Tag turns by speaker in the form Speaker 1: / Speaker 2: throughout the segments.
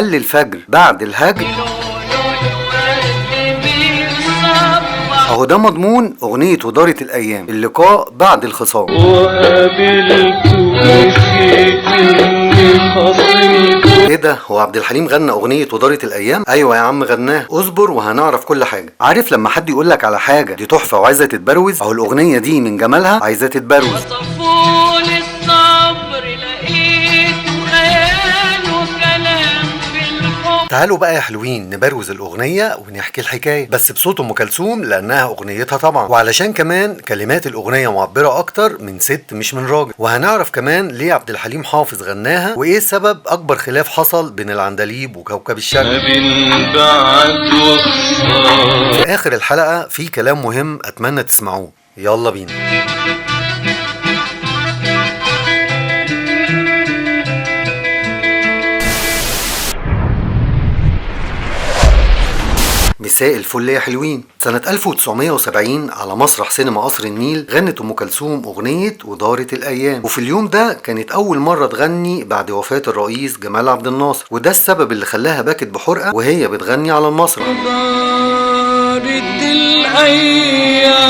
Speaker 1: هل الفجر بعد الهجر؟ اهو ده مضمون اغنية ودارت الايام، اللقاء بعد الخصام. ايه ده، هو عبد الحليم غنى اغنية ودارت الايام؟ ايوه يا عم غناها، اصبر وهنعرف كل حاجة. عارف لما حد يقولك على حاجة دي تحفة وعايزة تتبروز، اهو الاغنية دي من جمالها عايزة تتبروز. تعالوا بقى يا حلوين نبروز الاغنيه ونحكي الحكايه، بس بصوت ام كلثوم لانها اغنيتها طبعا، وعلشان كمان كلمات الاغنيه معبره اكتر من ست مش من راجل. وهنعرف كمان ليه عبد الحليم حافظ غناها، وايه سبب اكبر خلاف حصل بين العندليب وكوكب الشرق. في اخر الحلقه في كلام مهم اتمنى تسمعوه، يلا بينا. مساء الفل يا حلوين. سنة 1970 على مسرح سينما قصر النيل غنت أم كلثوم أغنية ودارت الأيام، وفي اليوم ده كانت أول مرة تغني بعد وفاة الرئيس جمال عبد الناصر، وده السبب اللي خلاها بكت بحرقة وهي بتغني على المسرح. ودارت الأيام.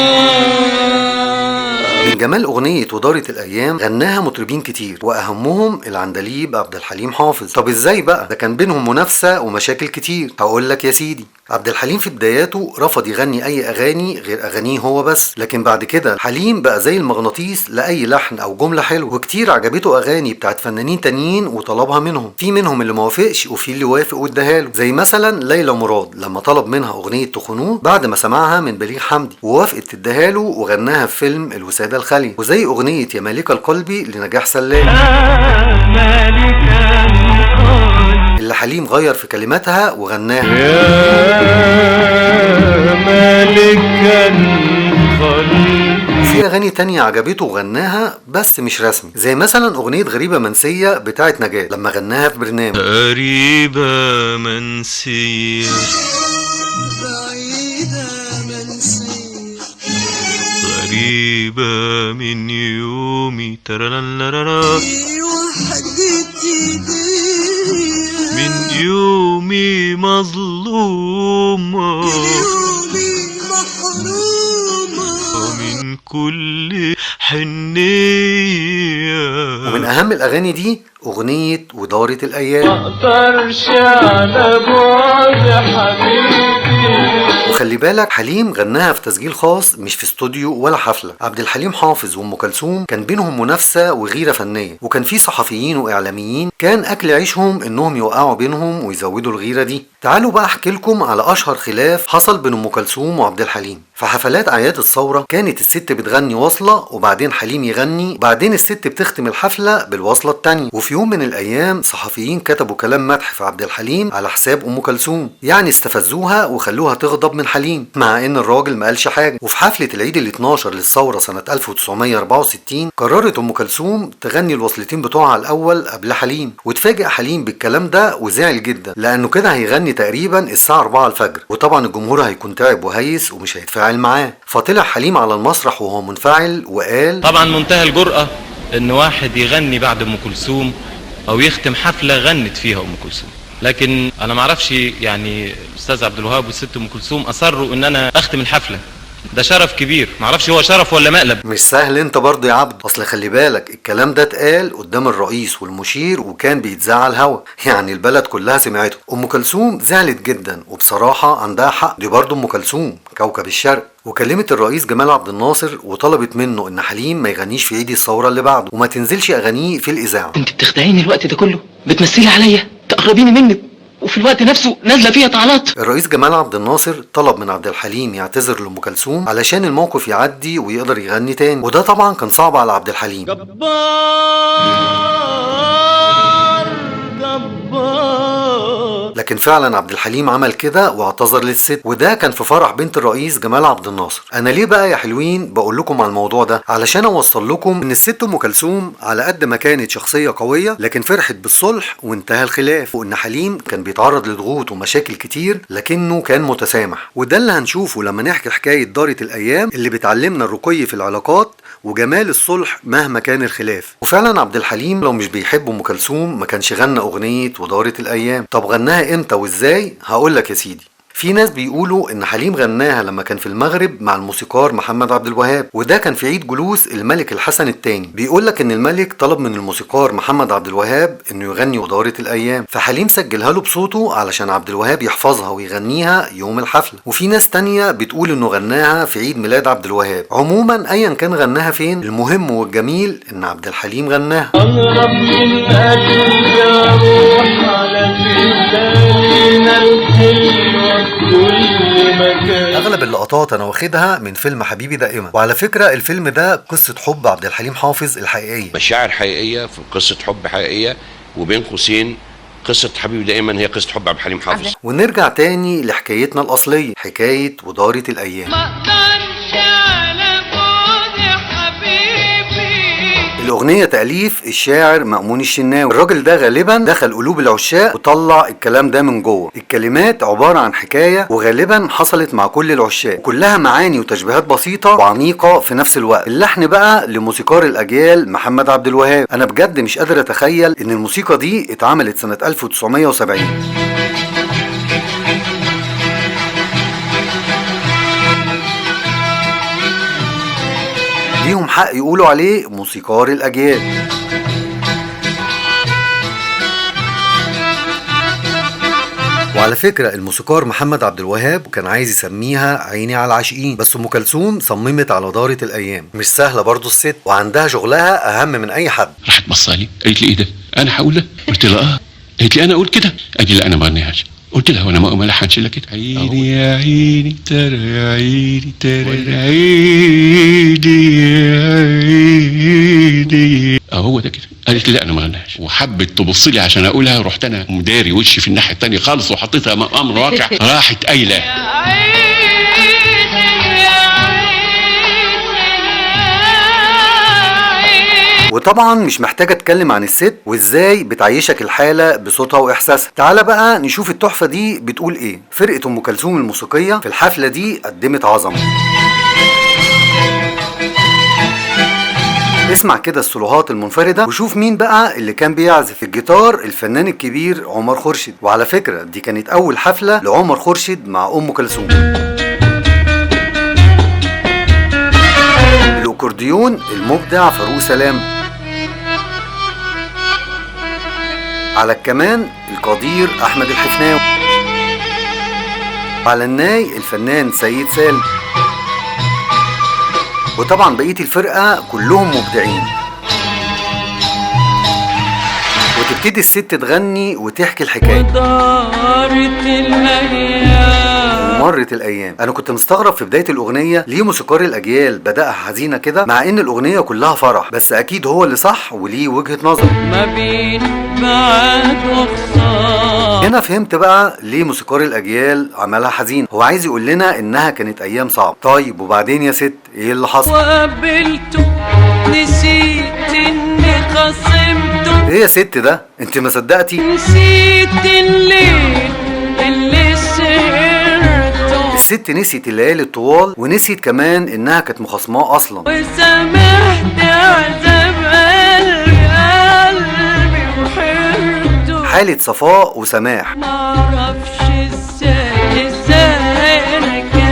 Speaker 1: من جمال أغنية ودارت الأيام غناها مطربين كتير وأهمهم العندليب عبد الحليم حافظ. طب إزاي بقى؟ ده كان بينهم منافسة ومشاكل كتير. هقولك يا سيدي، عبد الحليم في بداياته رفض يغني أي أغاني غير أغانيه هو بس، لكن بعد كده حليم بقى زي المغناطيس لأي لحن أو جملة حلوة، وكتير عجبته أغاني بتاعت فنانين تانيين وطلبها منهم. في منهم اللي موافقش وفي اللي وافق واداهاله، زي مثلا ليلى مراد لما طلب منها أغنية تخنوه بعد ما سمعها من بليغ حمدي، ووافقت تديهاله وغناها في فيلم الوسادة الخالية. وزي أغنية يا مالك القلب لنجاح سلام اللي حليم غير في كلماتها وغناها. يا مالك القلب. في أغاني تانية عجبته وغناها بس مش رسمي، زي مثلا أغنية غريبة منسية بتاعت نجاة لما غناها في برنامج غريبة منسية. غريبة من يومي ترللررا من يومي مظلومة من كل حنية. ومن أهم الأغاني دي أغنية ودارت الأيام. مقدرش على بعد حبيبي. وخلي بالك حليم غناها في تسجيل خاص مش في استوديو ولا حفلة. عبد الحليم حافظ وأم كلثوم كان بينهم منافسة وغيرة فنية، وكان في صحفيين وإعلاميين كان أكل عيشهم إنهم يوقعوا بينهم ويزودوا الغيرة دي. تعالوا بقى أحكي لكم على أشهر خلاف حصل بين أم كلثوم وعبد الحليم. في حفلات أعياد الثورة كانت الست بتغني وصلة وبعدين حليم يغني، وبعدين الست بتختم الحفلة بالوصلة التانية. وفي يوم من الأيام صحفيين كتبوا كلام مدح في عبد الحليم على حساب أم كلثوم، يعني استفزوها وخلوها تغضب من حليم، مع إن الراجل ما قالش حاجة. وفي حفلة العيد ال12 للثورة سنة 1964 قررت أم كلثوم تغني الوصلتين بتوعها الأول قبل حليم، وتفاجئ حليم بالكلام ده وزعل جدا لأنه كده هيغني تقريبا الساعة 4 الفجر، وطبعا الجمهور هيكون تعب وهيس ومش هيتفاعل معاه. فطلع حليم على المسرح وهو منفعل وقال:
Speaker 2: طبعا منتهى الجرأة ان واحد يغني بعد ام كلثوم او يختم حفلة غنت فيها ام كلثوم، لكن انا معرفش يعني الاستاذ عبد الوهاب والست ام كلثوم اصروا ان انا اختم الحفلة. ده شرف كبير، معرفش هو شرف ولا مقلب.
Speaker 1: مش سهل انت برضه يا عبد، اصل خلي بالك الكلام ده اتقال قدام الرئيس والمشير وكان بيتذاع على الهوا، يعني البلد كلها سمعته. ام كلثوم زعلت جدا، وبصراحة عندها حق، دي برضه ام كلثوم كوكب الشرق. وكلمت الرئيس جمال عبد الناصر وطلبت منه ان حليم ما يغنيش في عيد الثورة اللي بعده وما تنزلش اغانيه في الاذاعة.
Speaker 3: انت بتخدعيني الوقت ده كله، بتمثلي عليا، تقربيني منك، وفي الوقت نفسه نازله فيها طعنات.
Speaker 1: الرئيس جمال عبد الناصر طلب من عبد الحليم يعتذر لأم كلثوم علشان الموقف يعدي ويقدر يغني تاني، وده طبعا كان صعب على عبد الحليم. جبار لكن فعلا عبد الحليم عمل كده واعتذر للست، وده كان في فرح بنت الرئيس جمال عبد الناصر. انا ليه بقى يا حلوين بقول لكم على الموضوع ده؟ علشان اوصل لكم ان الست ام كلثوم على قد ما كانت شخصيه قويه لكن فرحت بالصلح وانتهى الخلاف، وان حليم كان بيتعرض لضغوط ومشاكل كتير لكنه كان متسامح. وده اللي هنشوفه لما نحكي حكايه دارت الايام اللي بتعلمنا الرقي في العلاقات وجمال الصلح مهما كان الخلاف. وفعلا عبد الحليم لو مش بيحب ام كلثوم ما كانش غنى اغنيه ودارت الايام. طب غناها امتى وازاي؟ هقولك يا سيدي. في ناس بيقولوا ان حليم غناها لما كان في المغرب مع الموسيقار محمد عبد الوهاب، وده كان في عيد جلوس الملك الحسن الثاني. بيقولك ان الملك طلب من الموسيقار محمد عبد الوهاب انه يغني ودارت الايام، فحليم سجلها له بصوته علشان عبد الوهاب يحفظها ويغنيها يوم الحفله. وفي ناس تانية بتقول انه غناها في عيد ميلاد عبد الوهاب. عموما ايا كان غناها فين، المهم والجميل ان عبد الحليم غناها.
Speaker 4: أغرب من قلبي أروح على لساننا الحلوة كل مكان.
Speaker 1: اغلب اللقطات انا واخدها من فيلم حبيبي دائما، وعلى فكره الفيلم ده قصه حب عبد الحليم حافظ الحقيقيه،
Speaker 5: مشاعر حقيقيه في قصه حب حقيقيه، وبين قوسين قصه حبيبي دائما هي قصه حب عبد الحليم حافظ.
Speaker 1: ونرجع تاني لحكايتنا الاصليه، حكايه ودارت الايام. الأغنية تأليف الشاعر مأمون الشناوي. الراجل ده غالبا دخل قلوب العشاق وطلع الكلام ده من جوه. الكلمات عبارة عن حكاية وغالبا حصلت مع كل العشاق، وكلها معاني وتشبيهات بسيطة وعميقة في نفس الوقت. اللحن بقى لموسيقار الأجيال محمد عبد الوهاب. أنا بجد مش قادر أتخيل إن الموسيقى دي اتعملت سنة 1970. ليهم حق يقولوا عليه موسيقار الأجيال. وعلى فكرة الموسيقار محمد عبد الوهاب كان عايز يسميها عيني على العاشقين، بس ام كلثوم صممت على دارت الايام. مش سهلة برضو الست، وعندها شغلها اهم من اي حد.
Speaker 6: راحت بصالي قالت لي ايه ده؟ انا هقول لك؟ قلت لها اه. قالت لي انا اقول كده؟ قالت لي لا انا ما غنيهاش. قلت لها وانا ما لحنش الا كده. عيني يا عيني ترى يا عيني ترى عيني يا عيني. هو ده كده. قالت لي لا انا ما غنيهاش، وحبت تبص لي عشان اقولها، رحت انا مداري وشي في الناحيه الثانيه خالص وحطيتها امام امر واقع. راحت قايله
Speaker 1: وطبعا مش محتاجة اتكلم عن الست وازاي بتعيشك الحالة بصوتها واحساسها. تعالى بقى نشوف التحفة دي بتقول ايه. فرقة ام كلثوم الموسيقية في الحفلة دي قدمت عظمة. اسمع كده السولوهات المنفردة، وشوف مين بقى اللي كان بيعزف الجيتار. الفنان الكبير عمر خورشيد. وعلى فكرة دي كانت اول حفلة لعمر خورشيد مع ام كلثوم. الاكورديون المبدع فاروق سلام. على الكمان القدير احمد الحفناوي. على الناي الفنان سيد سالم. وطبعا بقية الفرقة كلهم مبدعين. وتبتدي الست تغني وتحكي الحكاية. ومرت الأيام. أنا كنت مستغرب في بداية الأغنية ليه موسيقار الأجيال بدأها حزينة كده، مع إن الأغنية كلها فرح، بس أكيد هو اللي صح وليه وجهة نظر.
Speaker 4: ما بين بعد وخسارة.
Speaker 1: هنا فهمت بقى ليه موسيقار الأجيال عملها حزين. هو عايز يقول لنا إنها كانت أيام صعبة. طيب وبعدين يا ست إيه اللي حصل؟
Speaker 4: وقابلته نسيت إني خصمته.
Speaker 1: إيه يا ست ده؟ أنت ما صدقتي؟
Speaker 4: نسيت الليل اللي سهرته.
Speaker 1: الست نسيت الليالي الطوال، ونسيت كمان إنها كانت مخاصماه أصلا.
Speaker 4: وسامحت عذاب قلبي وحرته.
Speaker 1: حالة صفاء وسماح.
Speaker 4: معرفش ازاي انا كلمت.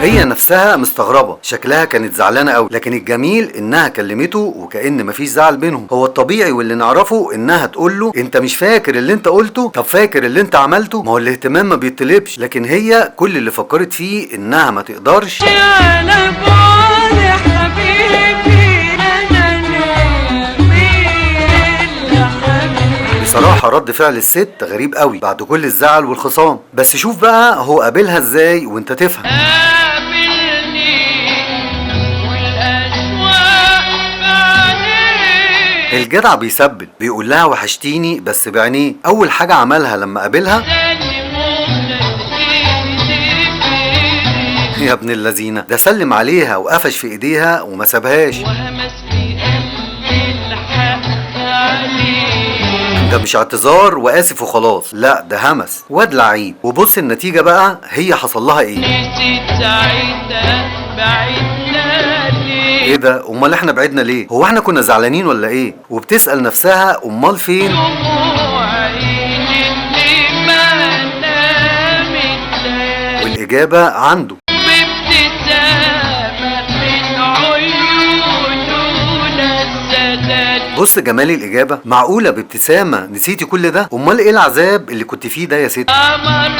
Speaker 1: هي نفسها مستغربة، شكلها كانت زعلانة قوي، لكن الجميل انها كلمته وكأن مفيش زعل بينهم. هو الطبيعي واللي نعرفه انها تقول له انت مش فاكر اللي انت قلته؟ طب فاكر اللي انت عملته؟ ما هو الاهتمام ما بيطلبش، لكن هي كل اللي فكرت فيه انها ما تقدرش.
Speaker 4: على بعد حبيبي انا
Speaker 1: بصراحة رد فعل الست غريب قوي بعد كل الزعل والخصام. بس شوف بقى هو قابلها ازاي وانت تفهم. الجدع بيسبل، بيقول لها وحشتيني بس بعينيه. اول حاجة عملها لما قابلها يا ابن اللذينة ده سلم عليها وقفش في ايديها وما سابهاش.
Speaker 4: وهمس في قلبي الحق عليه.
Speaker 1: ده مش اعتذار واسف وخلاص، لا ده همس واد لعيب. وبص النتيجة بقى هي حصل لها ايه.
Speaker 4: نسيت ساعتها بعدنا ليه.
Speaker 1: ايه ده؟ امال احنا بعدنا ليه؟ هو احنا كنا زعلانين ولا ايه؟ وبتسأل نفسها امال فين؟
Speaker 4: دموع عيني اللي ما نامت ليالي.
Speaker 1: والاجابة عنده. بص جمال الإجابة، معقولة بابتسامة نسيتي كل ده؟ أمال إيه العذاب اللي كنت فيه ده يا ست؟
Speaker 4: أمر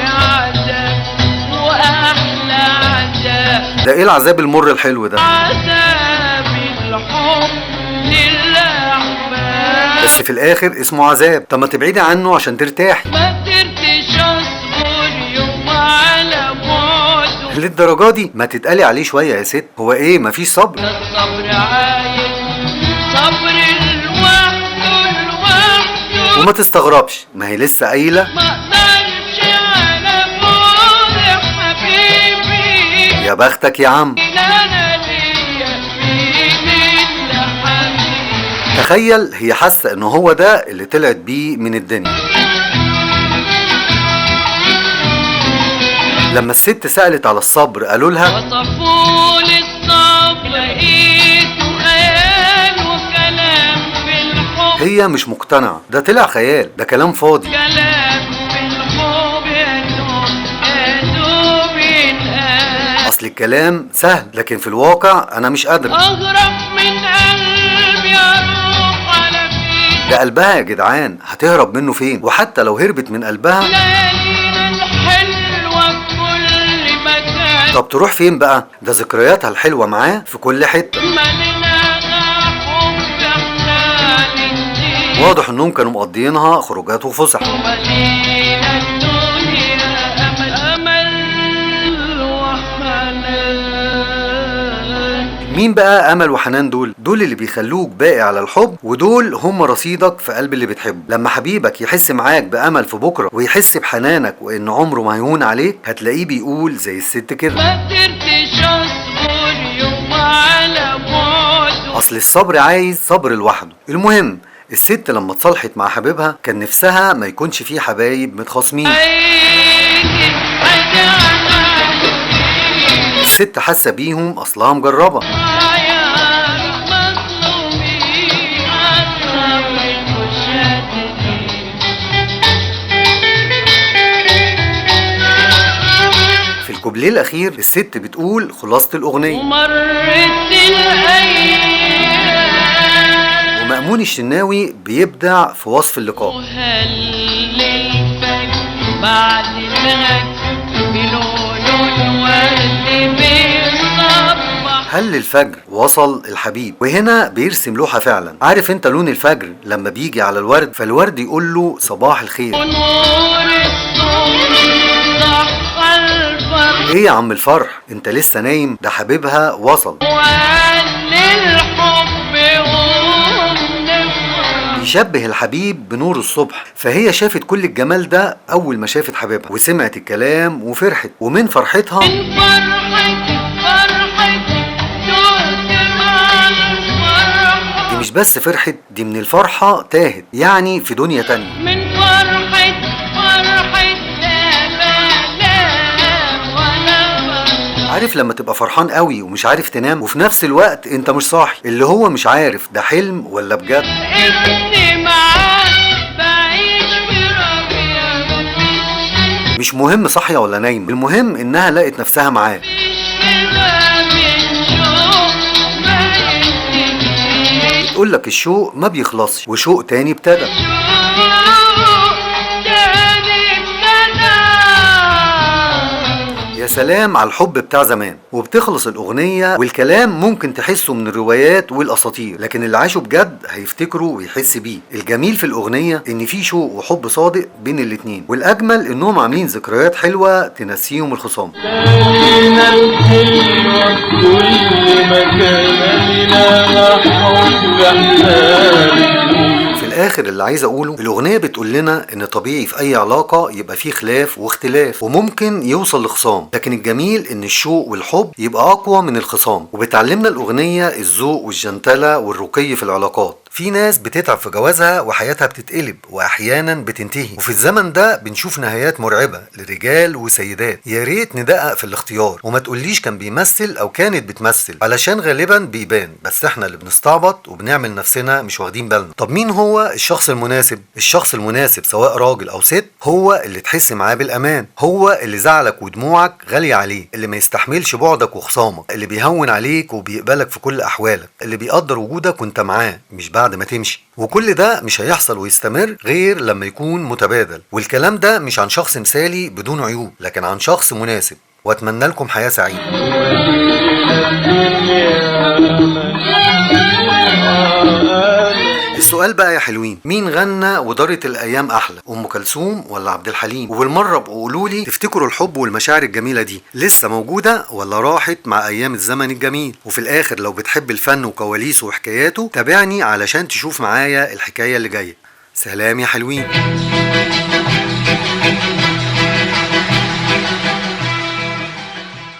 Speaker 4: عذاب وأحلى عذاب.
Speaker 1: ده إيه العذاب المر الحلو ده؟
Speaker 4: عذاب الحب للأحباب.
Speaker 1: بس في الآخر اسمه عذاب. طب ما تبعدي عنه عشان ترتاحي.
Speaker 4: ما قدرتش أصبر يوم على بعده.
Speaker 1: للدرجة دي؟ ما تتقلي عليه شوية يا ست. هو إيه مفيش صبر؟
Speaker 4: الصبر عايز صبر لوحده.
Speaker 1: وما تستغربش، ما هي لسه قايلة
Speaker 4: ما اقدرش على بعد حبيبي.
Speaker 1: يا بختك يا عم.
Speaker 4: انا ليا مين اللي حبيبي.
Speaker 1: تخيل هي حاسة إن هو ده اللي طلعت بيه من الدنيا. لما الست سألت على الصبر قالوا لها
Speaker 4: وصفوا لي الصبر لقيته خيال وكلام في الحب.
Speaker 1: هي مش مقتنعة، ده طلع خيال، ده كلام فاضي.
Speaker 4: كلام في الحب يا دوب ينقال.
Speaker 1: أصل الكلام سهل لكن في الواقع أنا مش قادرة.
Speaker 4: اغرب من قلبي اروح على فين.
Speaker 1: ده قلبها يا جدعان، هتهرب منه فين؟ وحتى لو هربت من قلبها
Speaker 4: ليالينا الحلوة في كل مكان.
Speaker 1: طب تروح فين بقى؟ ده ذكرياتها الحلوة معاه في كل حتة.
Speaker 4: مليناها حب احنا الاتنين.
Speaker 1: واضح انهم كانوا مقضيينها خروجات وفسح.
Speaker 4: وملينا الدنيا امل امل وحنان.
Speaker 1: مين بقى امل وحنان دول؟ دول اللي بيخلوك باقي على الحب، ودول هم رصيدك في قلب اللي بتحبه. لما حبيبك يحس معاك بامل في بكره ويحس بحنانك وان عمره ما هيهون عليك، هتلاقيه بيقول زي الست كده.
Speaker 4: ما قدرتش اصبر يوم على بعده.
Speaker 1: اصل الصبر عايز صبر لوحده. المهم الست لما اتصالحت مع حبيبها كان نفسها ما يكونش فيه حبايب متخاصمين. الست حاسه بيهم اصلها مجربه. في الكوبليه الاخير الست بتقول خلاصة الاغنيه.
Speaker 4: ومرت الايام.
Speaker 1: ومأمون الشناوي بيبدع في وصف اللقاء.
Speaker 4: وهل الفجر بعد الغد بلون الورد بيصبح.
Speaker 1: هل الفجر وصل الحبيب، وهنا بيرسم لوحة فعلا. عارف انت لون الفجر لما بيجي على الورد فالورد يقول له صباح الخير.
Speaker 4: ونور الصبح صح الفرح.
Speaker 1: ايه يا عم الفرح، انت لسه نايم؟ ده حبيبها وصل.
Speaker 4: وقال الحب قوم نفرح.
Speaker 1: يشبه الحبيب بنور الصبح، فهي شافت كل الجمال ده اول ما شافت حبيبها وسمعت الكلام وفرحت، ومن فرحتها
Speaker 4: من فرحتي تهت مع الفرحة.
Speaker 1: دي مش بس فرحت، دي من الفرحة تاهت، يعني في دنيا تانية.
Speaker 4: من فرحة لا ولا.
Speaker 1: عارف لما تبقى فرحان قوي ومش عارف تنام وفي نفس الوقت انت مش صاحي، اللي هو مش عارف ده حلم ولا بجد.
Speaker 4: إني معاك بعيش في ربيع.
Speaker 1: مش مهم صاحية ولا نايمة، المهم انها لقت نفسها معاه. تقول لك الشوق ما بيخلصش وشوق تاني ابتدى. يا سلام على الحب بتاع زمان. وبتخلص الأغنية والكلام ممكن تحسه من الروايات والأساطير، لكن اللي عاشه بجد هيفتكره ويحس بيه. الجميل في الأغنية إن في شوق وحب صادق بين الاتنين، والأجمل إنهم عاملين ذكريات حلوة تنسيهم الخصام. في الآخر اللي عايز أقوله، الأغنية بتقول لنا إن طبيعي في أي علاقة يبقى فيه خلاف واختلاف وممكن يوصل لخصام، لكن الجميل إن الشوق والحب يبقى أقوى من الخصام. وبتعلمنا الأغنية الذوق والجنتلة والرقي في العلاقات. في ناس بتتعب في جوازها وحياتها بتتقلب واحيانا بتنتهي، وفي الزمن ده بنشوف نهايات مرعبه لرجال وسيدات. يا ريت ندقق في الاختيار وما تقوليش كان بيمثل او كانت بتمثل، علشان غالبا بيبان، بس احنا اللي بنستعبط وبنعمل نفسنا مش واخدين بالنا. طب مين هو الشخص المناسب؟ الشخص المناسب سواء راجل او ست هو اللي تحس معاه بالامان، هو اللي زعلك ودموعك غاليه عليه، اللي ما يستحملش بعدك وخصامك، اللي بيهون عليك وبيقبلك في كل احوالك، اللي بيقدر وجودك وانت معاه مش بعد ما تمشي. وكل ده مش هيحصل ويستمر غير لما يكون متبادل. والكلام ده مش عن شخص مثالي بدون عيوب، لكن عن شخص مناسب. واتمنى لكم حياة سعيدة. السؤال بقى يا حلوين، مين غنى ودارت الايام احلى، ام كلثوم ولا عبد الحليم؟ وبالمره بقولوا لي تفتكروا الحب والمشاعر الجميله دي لسه موجوده ولا راحت مع ايام الزمن الجميل؟ وفي الاخر لو بتحب الفن وكواليسه وحكاياته تابعني علشان تشوف معايا الحكايه اللي جايه. سلام يا حلوين.